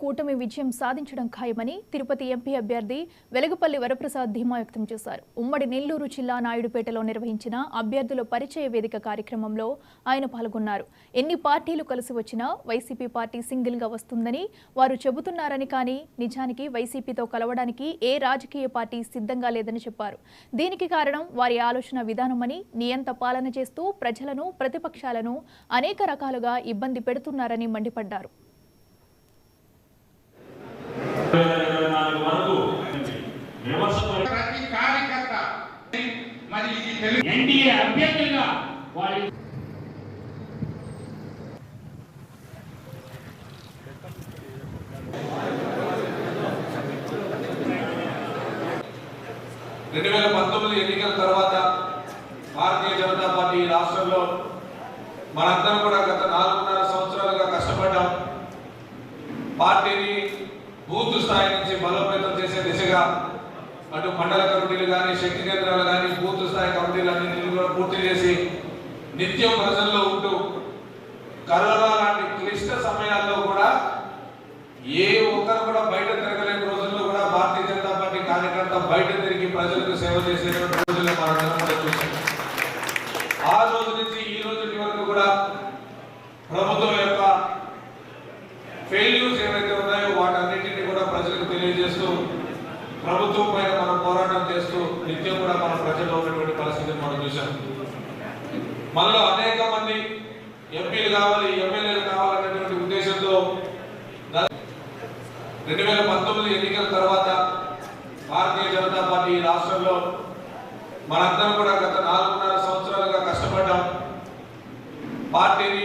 కూటమి విజయం సాధించడం ఖాయమని తిరుపతి ఎంపీ అభ్యర్థి వెలగపల్లి వరప్రసాద్ ధీమా వ్యక్తం చేశారు. ఉమ్మడి నెల్లూరు జిల్లా నాయుడుపేటలో నిర్వహించిన అభ్యర్థుల పరిచయ వేదిక కార్యక్రమంలో ఆయన పాల్గొన్నారు. ఎన్ని పార్టీలు కలిసి వచ్చినా వైసీపీ పార్టీ సింగిల్ గా వస్తుందని వారు చెబుతున్నారని, కానీ నిజానికి వైసీపీతో కలవడానికి ఏ రాజకీయ పార్టీ సిద్ధంగా లేదని చెప్పారు. దీనికి కారణం వారి ఆలోచన విధానమని, నియంత పాలన చేస్తూ ప్రజలను, ప్రతిపక్షాలను అనేక రకాలుగా ఇబ్బంది పెడుతున్నారని మండిపడ్డారు. ఎన్డీఏ అభ్యర్థులుగా వాళ్ళు 2019 ఎన్నికల తర్వాత భారతీయ జనతా పార్టీ రాష్ట్రంలో మనందరం కూడా గత 4.5 సంవత్సరాలుగా కష్టపడ్డాం. పార్టీని బూత్ స్థాయి నుంచి బలోపేతం చేసే దిశగా అటు మండల కమిటీలు కానీ, శక్తి కేంద్రాలు కానీ, బూత్ స్థాయి కమిటీలన్నింటినీ కూడా పూర్తి చేసి నిత్యం ప్రజల్లో ఉంటూ కరోనా లాంటి క్లిష్ట సమయాల్లో కూడా ఏ ఒక్కరు కూడా బయట తిరగలేని రోజుల్లో కూడా భారతీయ జనతా పార్టీ కార్యకర్త బయట తిరిగి ప్రజలకు సేవ చేసేటువంటి రోజుల్లో మనం కూడా చూసాం. ఆ రోజు నుంచి ఈ రోజు వరకు కూడా ప్రభుత్వం యొక్క ఫెయిల్యూర్స్ ఏవైతే ఉన్నాయో వాటన్నింటినీ కూడా ప్రజలకు తెలియజేస్తూ ప్రభుత్వం పైన మనం పోరాటం చేస్తూ నిత్యం కూడా మన ప్రజల్లో ఉన్నటువంటి పరిస్థితిని మనం చూసాం. మనలో అనేక మంది ఎంపీలు కావాలి,